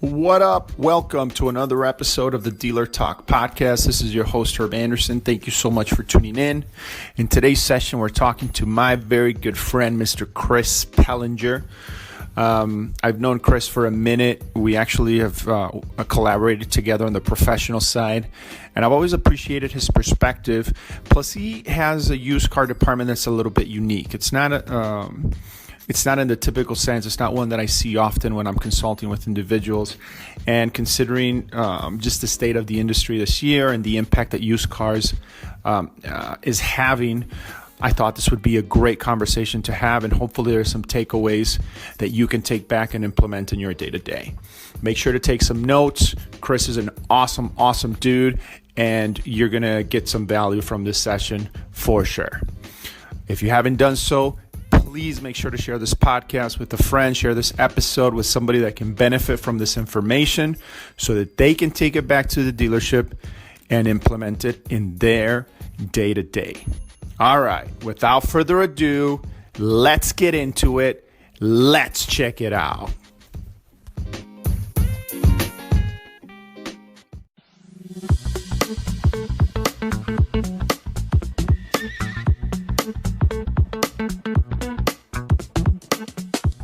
What up? Welcome to another episode of the Dealer Talk podcast. This is your host, Herb Anderson. Thank you so much for tuning in. In today's session, we're talking to my very good friend, Mr. Chris Pellinger. I've known Chris for a minute. We actually have collaborated together on the professional side, and I've always appreciated his perspective. Plus, he has a used car department that's a little bit unique. It's not in the typical sense. It's not one that I see often when I'm consulting with individuals. And considering just the state of the industry this year and the impact that used cars is having, I thought this would be a great conversation to have, and hopefully there's some takeaways that you can take back and implement in your day-to-day. Make sure to take some notes. Chris is an awesome dude, and you're going to get some value from this session for sure. If you haven't done so, please make sure to share this podcast with a friend. Share this episode with somebody that can benefit from this information so that they can take it back to the dealership and implement it in their day-to-day. All right, without further ado, let's get into it. Let's check it out.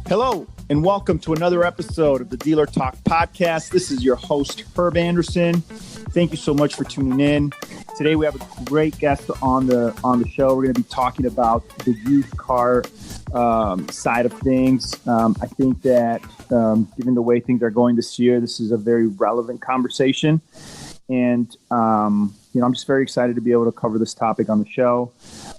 Hello, and welcome to another episode of the Dealer Talk podcast. This is your host, Herb Anderson. Thank you so much for tuning in. Today we have a great guest on the show. We're going to be talking about the used car side of things. I think that given the way things are going this year, this is a very relevant conversation. And I'm just very excited to be able to cover this topic on the show.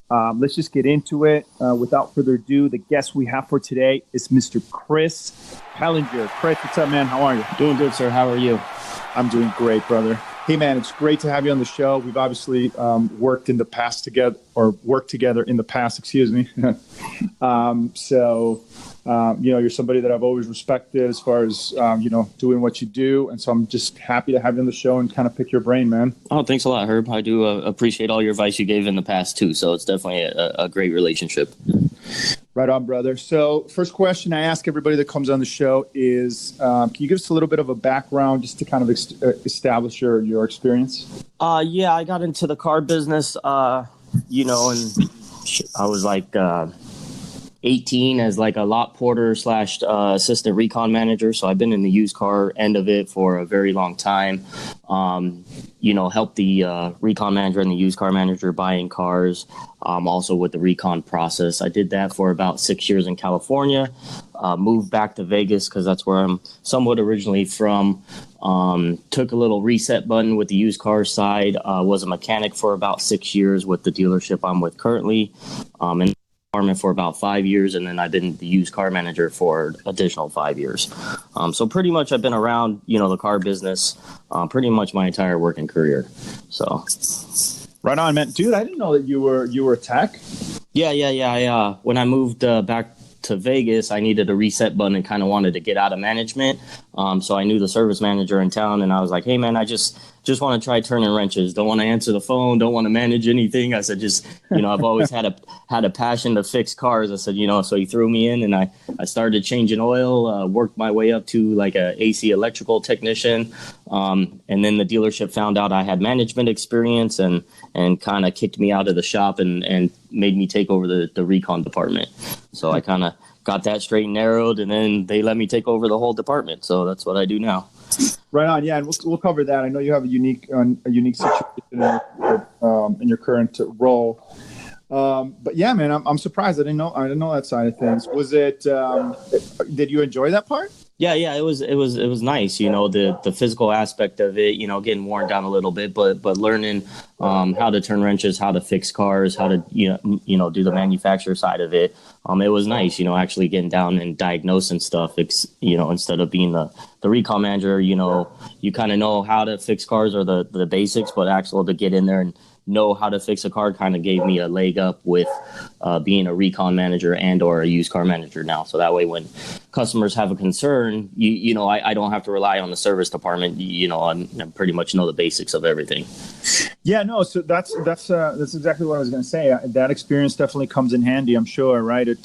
Let's just get into it. Without further ado, the guest we have for today is Mr. Chris Pellinger. Chris, what's up, man? How are you? Doing good, sir. How are you? I'm doing great, brother. Hey, man, it's great to have you on the show. We've obviously worked together in the past, excuse me. You're somebody that I've always respected as far as, doing what you do. And so I'm just happy to have you on the show and kind of pick your brain, man. Oh, thanks a lot, Herb. I do appreciate all your advice you gave in the past, too. So it's definitely a great relationship. Right on, brother. So first question I ask everybody that comes on the show is, can you give us a little bit of a background just to kind of establish your experience? Yeah, I got into the car business, and I was like 18 as like a lot porter / assistant recon manager. So I've been in the used car end of it for a very long time. Helped the recon manager and the used car manager buying cars, also with the recon process. I did that for about 6 years in California, moved back to Vegas because that's where I'm somewhat originally from. Took a little reset button with the used car side, was a mechanic for about 6 years with the dealership I'm with currently, and department for about 5 years, and then I've been the used car manager for additional 5 years. So pretty much I've been around, the car business pretty much my entire working career. So right on, man. Dude, I didn't know that you were a tech. Yeah. When I moved back to Vegas, I needed a reset button and kind of wanted to get out of management. So I knew the service manager in town, and I was like, hey, man, I just want to try turning wrenches. Don't want to answer the phone. Don't want to manage anything. I said, I've always had a passion to fix cars. I said, so he threw me in, and I started changing oil, worked my way up to like a AC electrical technician. And then the dealership found out I had management experience and kind of kicked me out of the shop and made me take over the recon department. So I kind of got that straight and narrowed, and then they let me take over the whole department. So that's what I do now. Right on, yeah, and we'll cover that. I know you have a unique situation in your current role, but yeah, man, I'm surprised. I didn't know that side of things. Was it? Did you enjoy that part? Yeah, it was nice, the physical aspect of it, getting worn down a little bit, but learning how to turn wrenches, how to fix cars, how to do the manufacturer side of it. It was nice, actually getting down and diagnosing stuff. Instead of being the recon manager, you kind of know how to fix cars or the basics, but actually to get in there and know how to fix a car kind of gave me a leg up with being a recon manager and or a used car manager now. So that way when customers have a concern, I don't have to rely on the service department. I pretty much know the basics of everything. Yeah, no. So that's exactly what I was going to say. That experience definitely comes in handy, I'm sure. Right? It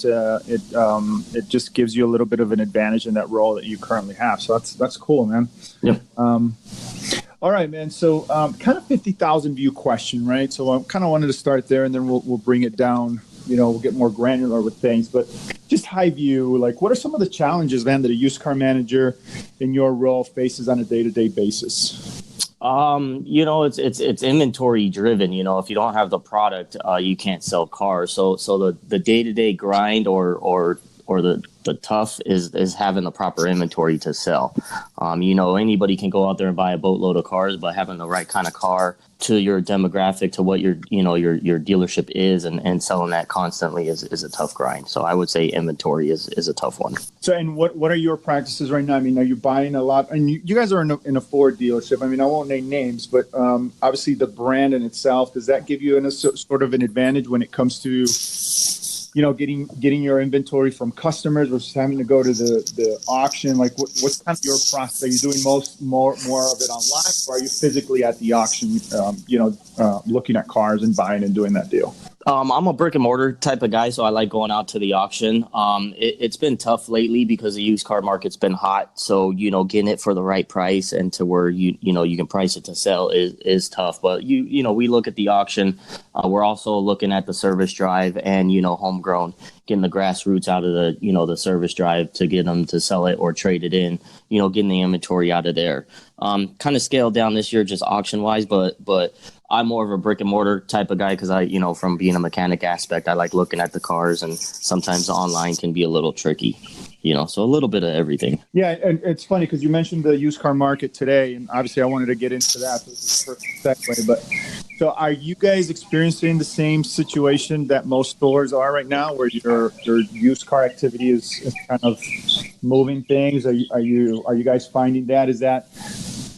just gives you a little bit of an advantage in that role that you currently have. So that's cool, man. Yep. All right, man. So kind of 50,000 view question, right? So I kind of wanted to start there, and then we'll bring it down. We'll get more granular with things, but just high view, like what are some of the challenges, man, that a used car manager in your role faces on a day-to-day basis? It's inventory driven. If you don't have the product, you can't sell cars. So the day-to-day grind or the tough is having the proper inventory to sell. Anybody can go out there and buy a boatload of cars, but having the right kind of car to your demographic, to what your dealership is, and selling that constantly is a tough grind. So I would say inventory is a tough one. So, and what are your practices right now? I mean, are you buying a lot? And you guys are in a Ford dealership. I mean, I won't name names, but obviously the brand in itself, does that give you a sort of an advantage when it comes to getting your inventory from customers versus having to go to the auction? Like, what's kind of your process? Are you doing more of it online, or are you physically at the auction, looking at cars and buying and doing that deal? I'm a brick and mortar type of guy, so I like going out to the auction. It's been tough lately because the used car market's been hot. So, getting it for the right price and to where you can price it to sell is tough. But we look at the auction. We're also looking at the service drive and, homegrown, getting the grassroots out of the service drive to get them to sell it or trade it in, getting the inventory out of there. Kind of scaled down this year just auction wise, but I'm more of a brick and mortar type of guy because from being a mechanic aspect, I like looking at the cars, and sometimes online can be a little tricky, so a little bit of everything. Yeah. And it's funny because you mentioned the used car market today, and obviously I wanted to get into that. So this is a perfect segue. But so are you guys experiencing the same situation that most stores are right now, where your used car activity is kind of moving things? Are you guys finding that?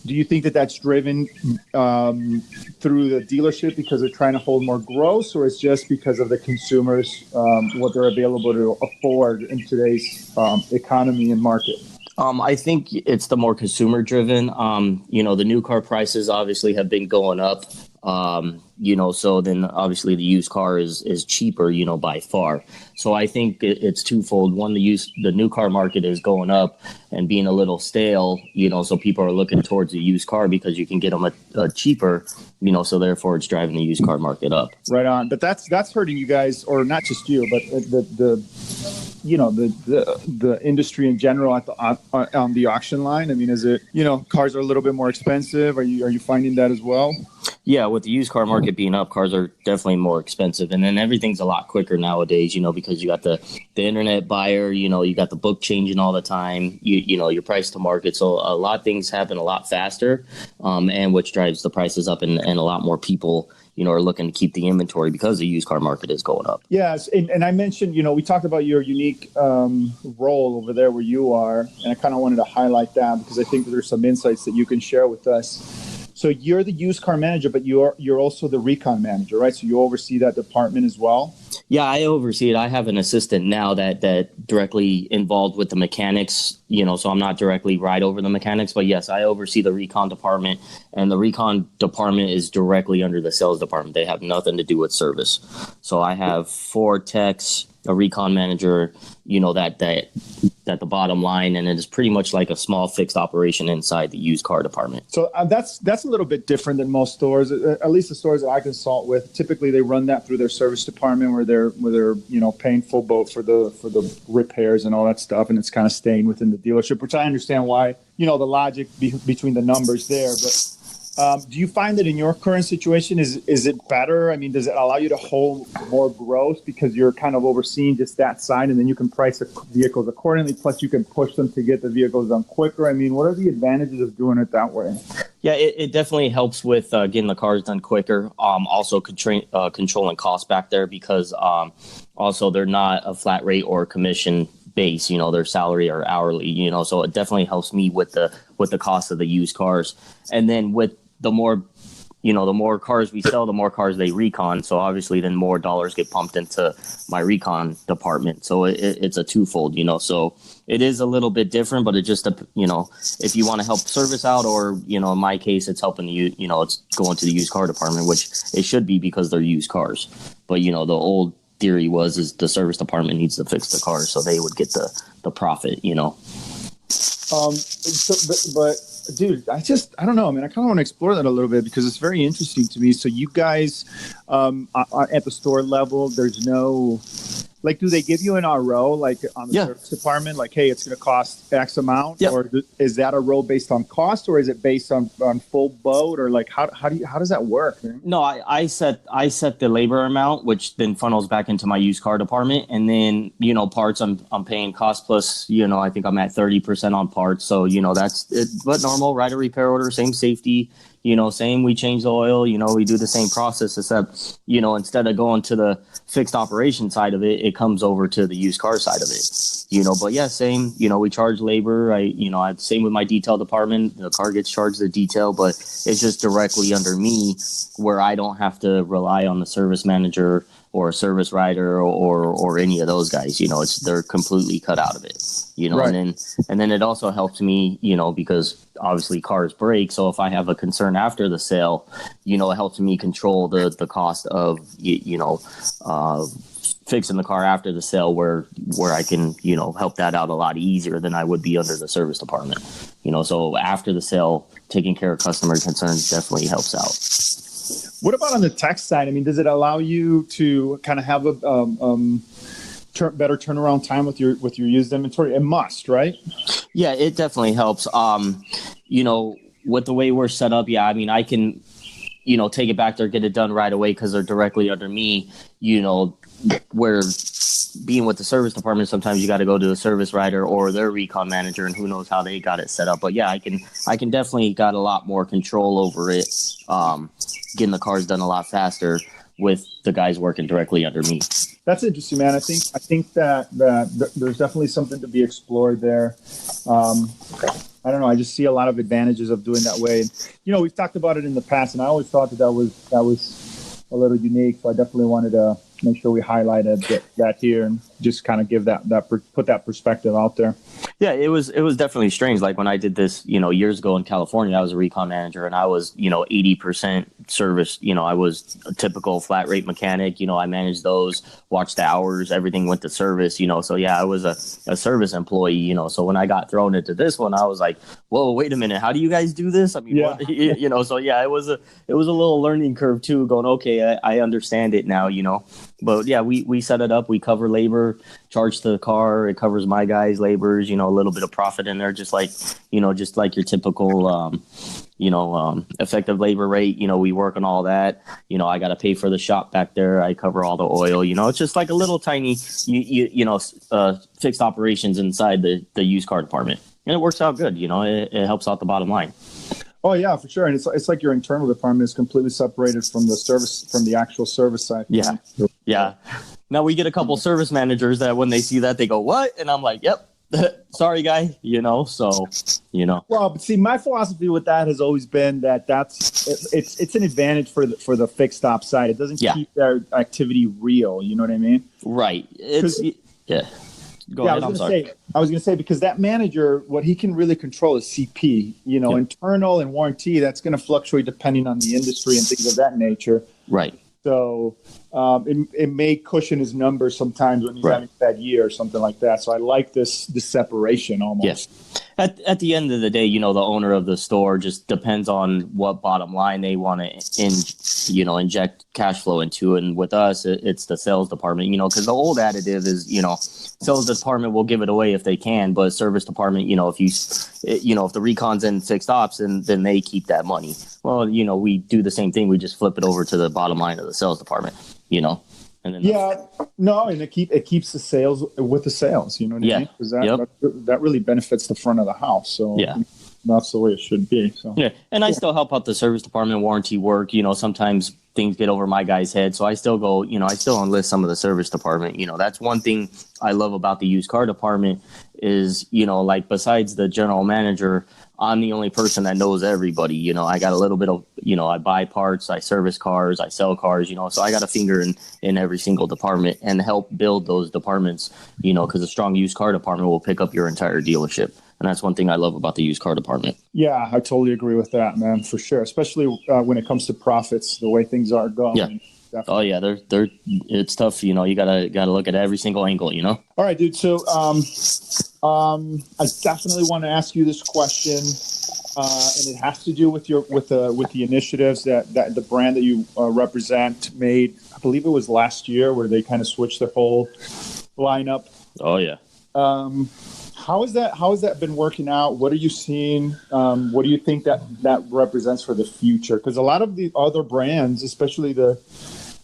Do you think that that's driven through the dealership because they're trying to hold more gross, or it's just because of the consumers, what they're available to afford in today's economy and market? I think it's the more consumer driven. The new car prices obviously have been going up. So then obviously the used car is cheaper, by far. So I think it's twofold. One, the new car market is going up and being a little stale, so people are looking towards the used car because you can get them a cheaper, so therefore it's driving the used car market up. Right on. But that's hurting you guys, or not just you, but the industry in general on the auction line. I mean, is it, cars are a little bit more expensive? Are you finding that as well? Yeah, with the used car market being up, cars are definitely more expensive. And then everything's a lot quicker nowadays, because you got the internet buyer, you got the book changing all the time, your price to market. So a lot of things happen a lot faster, and which drives the prices up, and a lot more people, are looking to keep the inventory because the used car market is going up. Yes. And I mentioned, we talked about your unique role over there where you are. And I kind of wanted to highlight that because I think there's some insights that you can share with us. So you're the used car manager, but you're also the recon manager, right? So you oversee that department as well? Yeah, I oversee it. I have an assistant now that directly involved with the mechanics, so I'm not directly right over the mechanics, but yes, I oversee the recon department, and the recon department is directly under the sales department. They have nothing to do with service. So I have 4 techs, a recon manager, that the bottom line, and it is pretty much like a small fixed operation inside the used car department. So that's a little bit different than most stores, at least the stores that I consult with. Typically, they run that through their service department where they're paying full boat for the repairs and all that stuff, and it's kind of staying within the dealership, which I understand why, the logic between the numbers there, but. Do you find that in your current situation, is it better? I mean, does it allow you to hold more gross because you're kind of overseeing just that side, and then you can price the vehicles accordingly, plus you can push them to get the vehicles done quicker? I mean, what are the advantages of doing it that way? Yeah, it definitely helps with getting the cars done quicker. Also controlling costs back there because also they're not a flat rate or commission base, their salary or hourly, so it definitely helps me with the cost of the used cars. And then with the more, the more cars we sell, the more cars they recon. So obviously then more dollars get pumped into my recon department. So it's a twofold, so it is a little bit different, but it just, if you want to help service out, or, in my case, it's helping you, it's going to the used car department, which it should be because they're used cars. But, the old theory is the service department needs to fix the cars so they would get the profit, But dude, I don't know, man. I kind of want to explore that a little bit because it's very interesting to me. So you guys, at the store level, there's no, like, do they give you an RO, like on the service department? Like, hey, it's going to cost X amount, or is that a RO based on cost, or is it based on full boat, or like how does that work, man? No, I set the labor amount, which then funnels back into my used car department, and then parts I'm paying cost plus. I think I'm at 30% on parts, so that's it, but normal, write a repair order, same safety. Same, we change the oil, we do the same process, except, instead of going to the fixed operation side of it, it comes over to the used car side of it, but yeah, same, we charge labor. Same with my detail department, the car gets charged the detail, but it's just directly under me where I don't have to rely on the service manager or a service writer or any of those guys, they're completely cut out of it, right. and then it also helps me, because obviously cars break. So if I have a concern after the sale, it helps me control the cost of, fixing the car after the sale where I can, help that out a lot easier than I would be under the service department, so after the sale, taking care of customer concerns definitely helps out. What about on the tech side? I mean, does it allow you to kind of have a better turnaround time with your used inventory? It must, right? Yeah, it definitely helps. With the way we're set up, I mean, I can, take it back there, get it done right away because they're directly under me. Where being with the service department, sometimes you got to go to a service writer or their recon manager, and who knows how they got it set up. But yeah, I can definitely got a lot more control over it, getting the cars done a lot faster with the guys working directly under me. That's interesting, man. I think that there's definitely something to be explored there. I don't know. I just see a lot of advantages of doing that way. And, we've talked about it in the past, and I always thought that was a little unique. So I definitely wanted to make sure we highlighted that here and just kind of give put that perspective out there. Yeah, it was definitely strange. Like when I did this, years ago in California, I was a recon manager and I was, 80% service. I was a typical flat rate mechanic. I managed those, watched the hours, everything went to service, So yeah, I was a service employee, So when I got thrown into this one, I was like, whoa, wait a minute. How do you guys do this? I mean, so yeah, it was a little learning curve too, going, okay, I understand it now, But yeah, we set it up. We cover labor, charge the car. It covers my guys' labors, a little bit of profit in there, just like your typical, effective labor rate. We work on all that. I got to pay for the shop back there. I cover all the oil. It's just like a little tiny, fixed operations inside the used car department, and it works out good. It helps out the bottom line. Oh yeah, for sure. And it's like your internal department is completely separated from the actual service side. Yeah. Yeah. Now we get a couple service managers that when they see that, they go, what? And I'm like, yep. Sorry, guy. So. Well, but see, my philosophy with that has always been that it's an advantage for the fixed op side. It doesn't keep their activity real. You know what I mean? Right. Yeah. Go ahead. I was going to say, because that manager, what he can really control is CP, internal and warranty. That's going to fluctuate depending on the industry and things of that nature. Right. So it may cushion his numbers sometimes when he's having a bad year or something like that. So I like this separation almost. Yes. At the end of the day, the owner of the store just depends on what bottom line they want to inject cash flow into. And with us, it's the sales department, because the old additive is, sales department will give it away if they can, but service department, if the recon's in fixed ops, then they keep that money. Well, we do the same thing. We just flip it over to the bottom line of the sales department, And then it keeps the sales with the sales. You know what I mean? Because that really benefits the front of the house. So that's the way it should be. So yeah, and I still help out the service department warranty work. Sometimes things get over my guy's head. So I still go, I still enlist some of the service department. That's one thing I love about the used car department is, like besides the general manager, I'm the only person that knows everybody. I got a little bit of, I buy parts, I service cars, I sell cars, so I got a finger in every single department and help build those departments, because a strong used car department will pick up your entire dealership. And that's one thing I love about the used car department. Yeah, I totally agree with that, man, for sure. Especially when it comes to profits, the way things are going. Yeah. Definitely. Oh yeah, they're it's tough. You gotta look at every single angle. All right, dude. So I definitely want to ask you this question, and it has to do with the initiatives that the brand that you represent made. I believe it was last year where they kind of switched their whole lineup. Oh yeah. How has that been working out? What are you seeing? What do you think that represents for the future? Because a lot of the other brands, especially the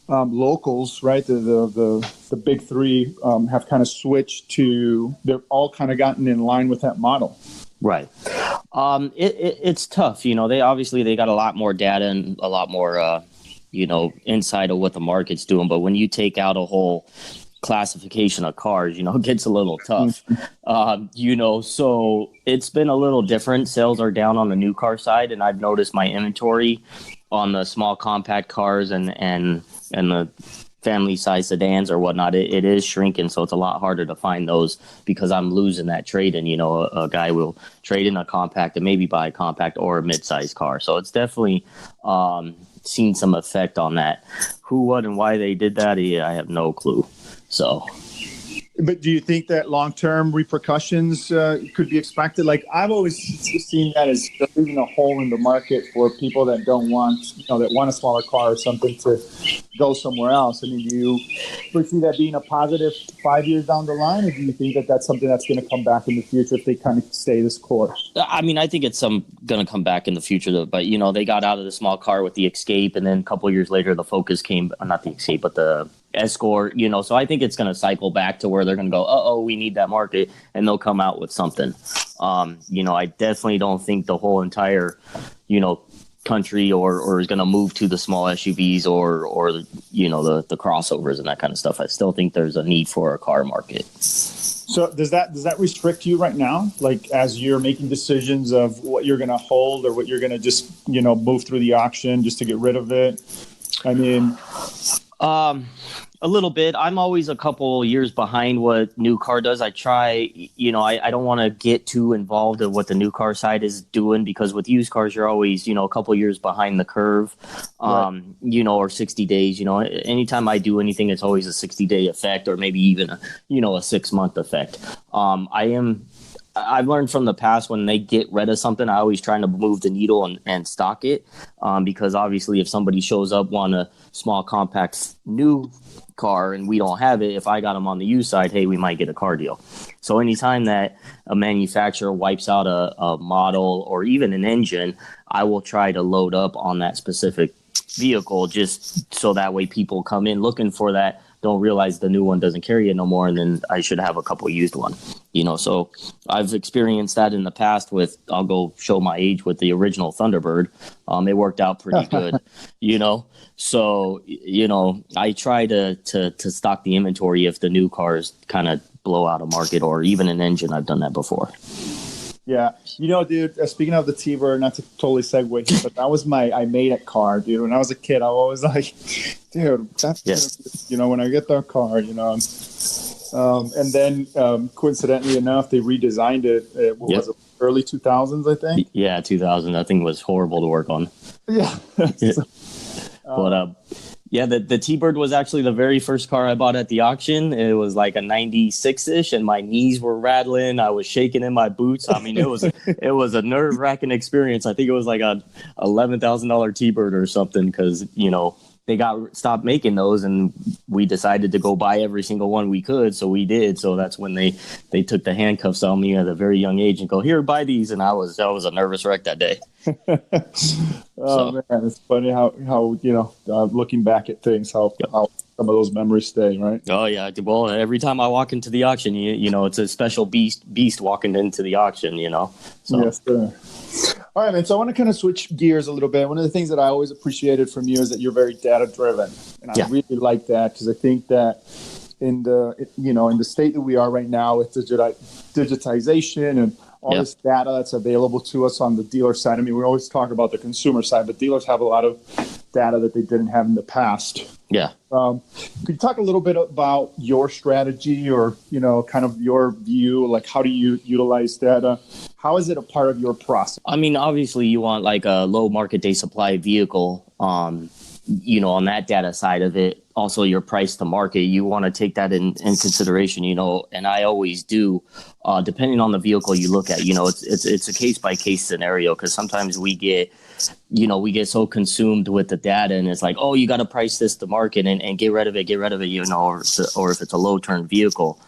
locals, right, the big three, have kind of switched to. They're all kind of gotten in line with that model. Right. It's tough. They got a lot more data and a lot more insight of what the market's doing. But when you take out a whole classification of cars, it gets a little tough. So it's been a little different. Sales are down on the new car side, and I've noticed my inventory on the small compact cars and the family size sedans or whatnot, it is shrinking. So it's a lot harder to find those because I'm losing that trade in. A guy will trade in a compact and maybe buy a compact or a mid-sized car. So it's definitely seen some effect on that. Who, what, and why they did that, I have no clue. So, but do you think that long-term repercussions could be expected? Like I've always seen that as leaving a hole in the market for people that don't want, that want a smaller car or something to go somewhere else. I mean, do you foresee that being a positive 5 years down the line, or do you think that that's something that's going to come back in the future if they kind of stay this course? I mean, I think it's going to come back in the future, but they got out of the small car with the Escape, and then a couple of years later, the Focus came. Not the Escape, but the Escort. So I think it's going to cycle back to where they're going to go, we need that market, and they'll come out with something. I definitely don't think the whole entire, country or is going to move to the small SUVs or the crossovers and that kind of stuff. I still think there's a need for a car market. So does that restrict you right now? Like as you're making decisions of what you're going to hold or what you're going to just, move through the auction just to get rid of it? I mean, a little bit. I'm always a couple years behind what new car does. I try, I don't want to get too involved in what the new car side is doing, because with used cars, you're always, a couple years behind the curve, right. Or 60 days, anytime I do anything, it's always a 60-day effect or maybe even a 6-month effect. I've learned from the past, when they get rid of something, I always try to move the needle and stock it, because obviously if somebody shows up on a small compact new car and we don't have it, if I got them on the used side, hey, we might get a car deal. So anytime that a manufacturer wipes out a model or even an engine, I will try to load up on that specific vehicle, just so that way people come in looking for that, don't realize the new one doesn't carry it no more, and then I should have a couple used one. So I've experienced that in the past with, I'll go show my age, with the original Thunderbird. It worked out pretty good, So, I try to stock the inventory if the new cars kind of blow out a market, or even an engine. I've done that before. Yeah. Dude, speaking of the T-Bird, not to totally segue here, but that was I made a car, dude. When I was a kid, I was always like, dude, that's, yes. When I get that car, and then coincidentally enough, they redesigned it. Was it, early 2000s, I think? Yeah, 2000. That thing was horrible to work on. Yeah. But, the T-Bird was actually the very first car I bought at the auction. It was like a 96-ish, and my knees were rattling. I was shaking in my boots. I mean, it was a nerve-wracking experience. I think it was like a $11,000 T-Bird or something, because, they stopped making those, and we decided to go buy every single one we could. So we did. So that's when they took the handcuffs on me at a very young age and go, here, buy these. And I was a nervous wreck that day. Man, it's funny how looking back at things, how some of those memories stay, right? Oh yeah. Well, every time I walk into the auction, it's a special beast walking into the auction, So. Yes, sir. All right, man. So I want to kind of switch gears a little bit. One of the things that I always appreciated from you is that you're very data driven, and I really like that because I think that in the state that we are right now with digitization and all this data that's available to us on the dealer side. I mean, we always talk about the consumer side, but dealers have a lot of data that they didn't have in the past. Yeah. Could you talk a little bit about your strategy or, kind of your view, like how do you utilize data? How is it a part of your process? I mean, obviously you want like a low market day supply vehicle, on that data side of it. Also your price to market, you want to take that in consideration, and I always do, depending on the vehicle you look at, it's a case by case scenario. Cause sometimes we get so consumed with the data and it's like, oh, you got to price this to market and get rid of it, or if it's a low turn vehicle.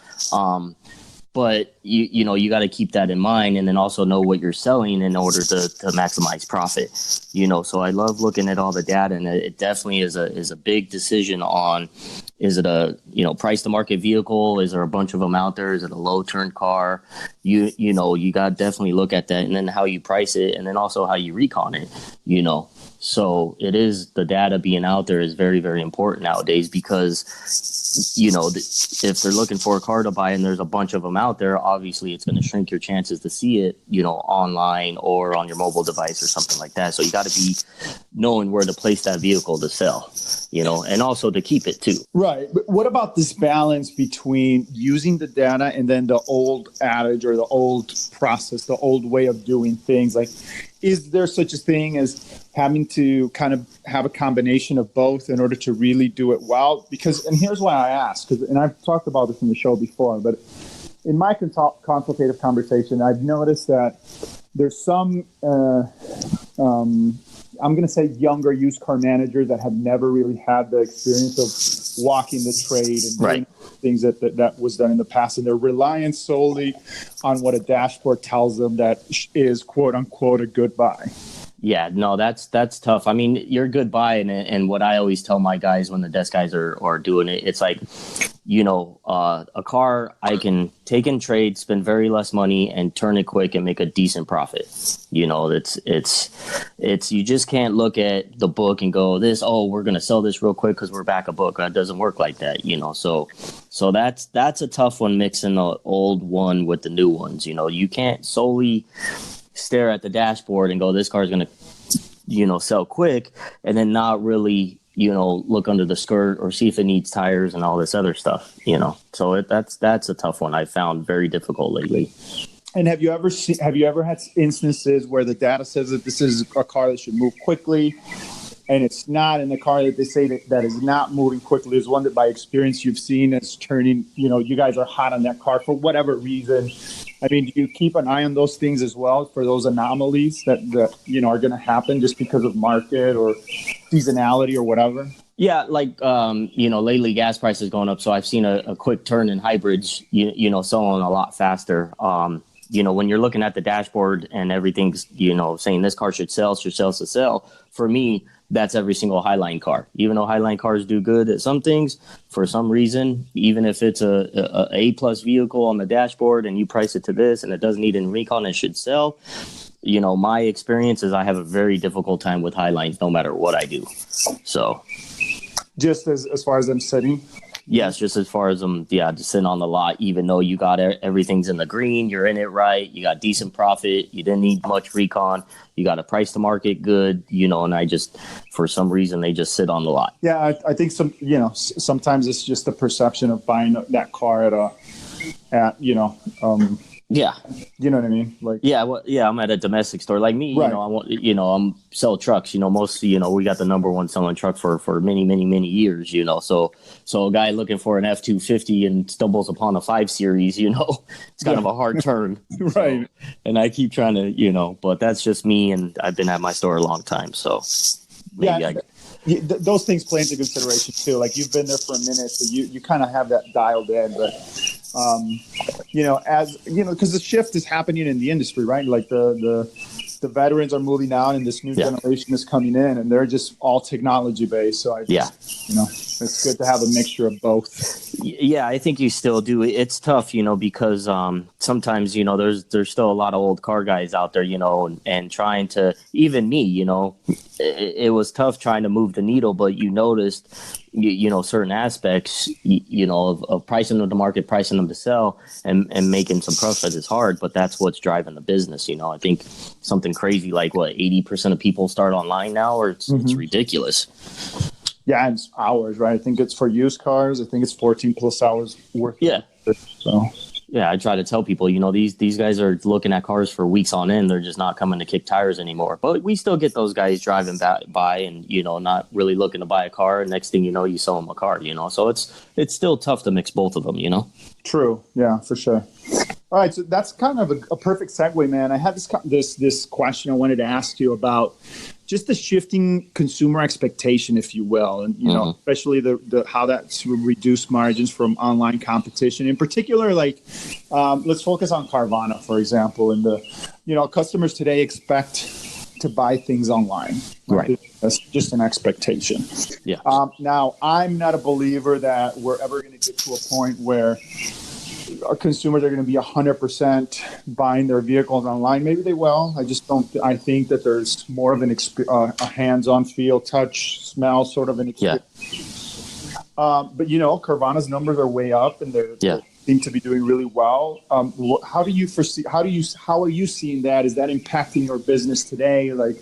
But you got to keep that in mind and then also know what you're selling in order to maximize profit. So I love looking at all the data, and it definitely is a big decision on, is it a price to market vehicle? Is there a bunch of them out there? Is it a low turn car? You got to definitely look at that, and then how you price it, and then also how you recon it. So it is, the data being out there is very, very important nowadays because, if they're looking for a car to buy and there's a bunch of them out there, obviously it's going to shrink your chances to see it, online or on your mobile device or something like that. So you got to be knowing where to place that vehicle to sell, and also to keep it too. Right. But what about this balance between using the data and then the old adage or the old process, the old way of doing things? Like, is there such a thing as having to kind of have a combination of both in order to really do it well? Because, and here's why I ask, and I've talked about this in the show before, but in my consultative conversation, I've noticed that there's some, I'm going to say younger used car managers that have never really had the experience of walking the trade and doing things that was done in the past. And they're relying solely on what a dashboard tells them that is quote unquote a good buy. Yeah, no, that's tough. I mean, you're good buy, and what I always tell my guys when the desk guys are doing it, it's like, a car I can take in trade, spend very less money, and turn it quick and make a decent profit. It's you just can't look at the book and go, we're gonna sell this real quick because we're back a book. It doesn't work like that, So that's a tough one, mixing the old one with the new ones. You can't solely stare at the dashboard and go, this car is going to, sell quick, and then not really, look under the skirt or see if it needs tires and all this other stuff, So that's a tough one. I found very difficult lately. And have you ever had instances where the data says that this is a car that should move quickly, and it's not, and the car that they say that is not moving quickly is one that by experience you've seen is turning, you guys are hot on that car for whatever reason? I mean, do you keep an eye on those things as well for those anomalies that are going to happen just because of market or seasonality or whatever? Yeah, like, lately gas prices going up. So I've seen a quick turn in hybrids, selling a lot faster. When you're looking at the dashboard and everything's, saying this car should sell. For me, that's every single Highline car. Even though Highline cars do good at some things, for some reason, even if it's a A-plus vehicle on the dashboard and you price it to this and it doesn't need any recon, it should sell. My experience is I have a very difficult time with Highlines no matter what I do. So, just as far as them sitting? Yes, just as far as them, just sitting on the lot, even though you got everything's in the green, you're in it right, you got decent profit, you didn't need much recon, you got a price to market good, and I just, for some reason, they just sit on the lot. Yeah, I think sometimes it's just the perception of buying that car Yeah. You know what I mean? Like, I'm at a domestic store like me, right. I'm sell trucks, most, we got the number one selling truck for many, many, many years, so a guy looking for an F-250 and stumbles upon a 5 Series, it's kind of a hard turn. Right. So, and I keep trying to, but that's just me, and I've been at my store a long time. So maybe those things play into consideration too. Like, you've been there for a minute, so you kind of have that dialed in, but because the shift is happening in the industry, right? Like the the veterans are moving out and this new generation is coming in, and they're just all technology based. So it's good to have a mixture of both. Yeah, I think you still do. It's tough, because sometimes, there's still a lot of old car guys out there, and trying to, even me, it was tough trying to move the needle, but you noticed, certain aspects, of pricing them to market, pricing them to sell, and making some profit is hard, but that's what's driving the business. I think something crazy like 80% of people start online now, or it's ridiculous. Yeah, and it's hours, right? I think it's for used cars. I think it's 14 plus hours worth. Yeah. So. Yeah, I try to tell people, these guys are looking at cars for weeks on end. They're just not coming to kick tires anymore. But we still get those guys driving by and, not really looking to buy a car. And next thing you know, you sell them a car, So it's still tough to mix both of them, True. Yeah, for sure. All right, so that's kind of a perfect segue, man. I had this question I wanted to ask you about just the shifting consumer expectation, if you will, and especially the how that's reduced margins from online competition. In particular, let's focus on Carvana, for example, and the customers today expect to buy things online. Right. That's just an expectation. Yeah. Now, I'm not a believer that we're ever going to get to a point where our consumers are going to be 100% buying their vehicles online. Maybe they will. I just don't. I think that there's more of a hands-on feel, touch, smell, sort of an experience. Yeah. But Carvana's numbers are way up, and they seem to be doing really well. How do you foresee? How are you seeing that? Is that impacting your business today? Like,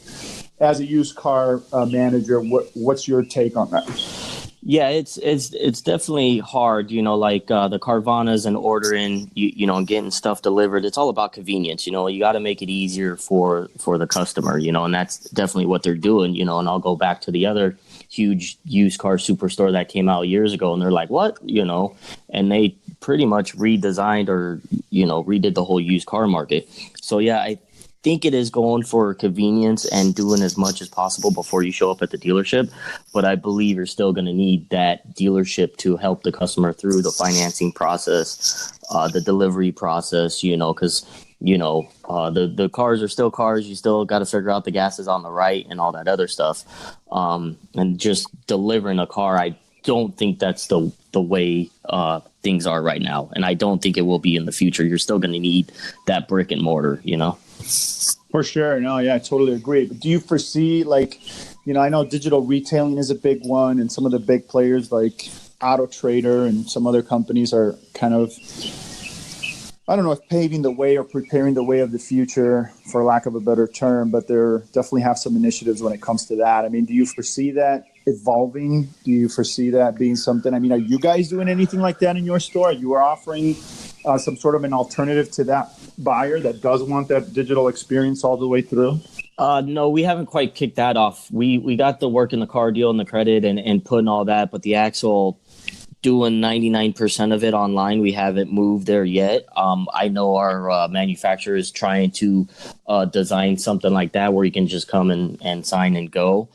as a used car manager, what's your take on that? Yeah, it's definitely hard, the Carvanas and ordering, and getting stuff delivered. It's all about convenience, you got to make it easier for the customer, and that's definitely what they're doing, and I'll go back to the other huge used car superstore that came out years ago, and they're like, what, and they pretty much redesigned or, redid the whole used car market. So, yeah, I think it is going for convenience and doing as much as possible before you show up at the dealership. But I believe you're still going to need that dealership to help the customer through the financing process, the delivery process, because, the cars are still cars. You still got to figure out the gas is on the right and all that other stuff. And just delivering a car, I don't think that's the way things are right now. And I don't think it will be in the future. You're still going to need that brick and mortar, For sure. No, yeah, I totally agree. But do you foresee, I know digital retailing is a big one, and some of the big players like Auto Trader and some other companies are kind of, I don't know if paving the way or preparing the way of the future, for lack of a better term, but they definitely have some initiatives when it comes to that. I mean, do you foresee that evolving? Do you foresee that being something? I mean, are you guys doing anything like that in your store? You are offering some sort of an alternative to that buyer that does want that digital experience all the way through? No, we haven't quite kicked that off. We got the work in the car deal and the credit and putting all that, but the actual doing 99% of it online, we haven't moved there yet. I know our manufacturer is trying to design something like that where you can just come and sign and go.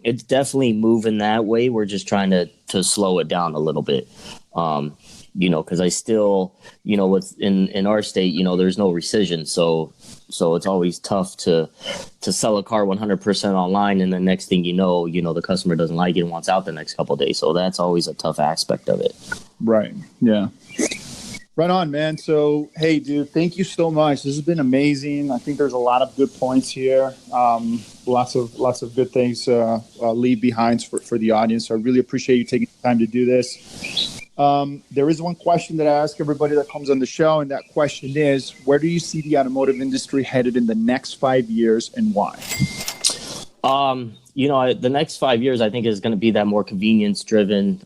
It's definitely moving that way. We're just trying to slow it down a little bit. Because I still, in our state, there's no rescission. So it's always tough to sell a car 100% online. And the next thing the customer doesn't like it and wants out the next couple of days. So that's always a tough aspect of it. Right. Yeah. Right on, man. So, hey, dude, thank you so much. This has been amazing. I think there's a lot of good points here. Lots of good things leave behind for the audience. So I really appreciate you taking the time to do this. There is one question that I ask everybody that comes on the show, and that question is, where do you see the automotive industry headed in the next 5 years, and why? The next 5 years, I think, is going to be that more convenience-driven,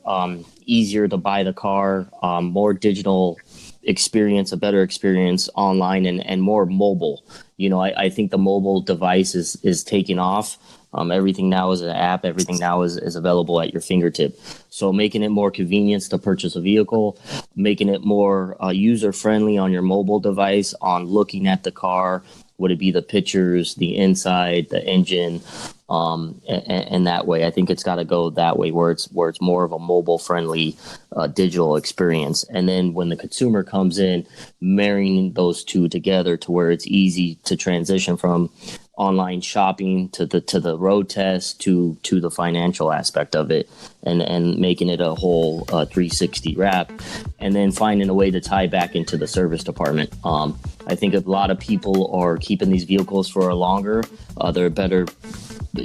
easier to buy the car, more digital experience, a better experience online, and more mobile. I think the mobile device is taking off. Everything now is an app. Everything now is available at your fingertip. So making it more convenient to purchase a vehicle, making it more user-friendly on your mobile device, on looking at the car. Would it be the pictures, the inside, the engine, and that way? I think it's got to go that way, where it's more of a mobile-friendly digital experience. And then when the consumer comes in, marrying those two together to where it's easy to transition from online shopping to the road test to the financial aspect of it, and making it a whole 360 wrap, and then finding a way to tie back into the service department. I think a lot of people are keeping these vehicles for a longer. They're better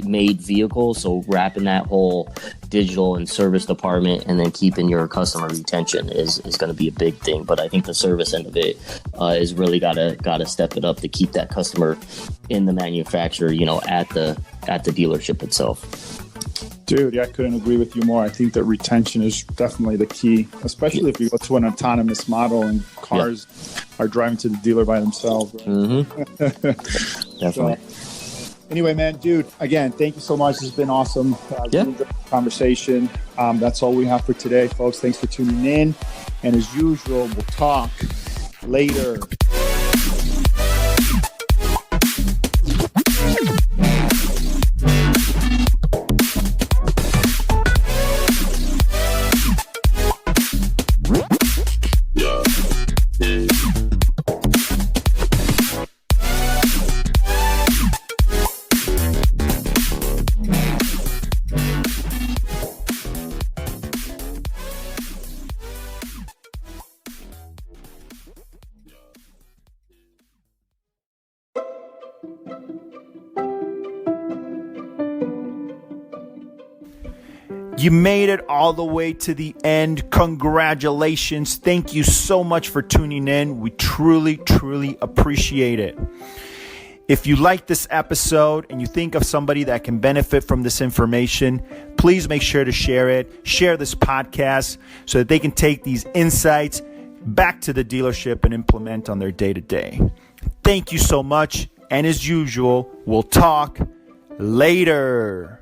made vehicles, so wrapping that whole digital and service department and then keeping your customer retention is going to be a big thing. But I think the service end of it is really got to step it up to keep that customer in the manufacturer, at the dealership itself. Dude, yeah, I couldn't agree with you more. I think that retention is definitely the key, especially if you go to an autonomous model and cars are driving to the dealer by themselves. Right? Mm-hmm. Definitely. Anyway, man, dude, again, thank you so much. This has been awesome. Really enjoyed the conversation. That's all we have for today, folks. Thanks for tuning in. And as usual, we'll talk later. You made it all the way to the end. Congratulations. Thank you so much for tuning in. We truly, truly appreciate it. If you like this episode and you think of somebody that can benefit from this information, please make sure to share it. Share this podcast so that they can take these insights back to the dealership and implement on their day-to-day. Thank you so much. And as usual, we'll talk later.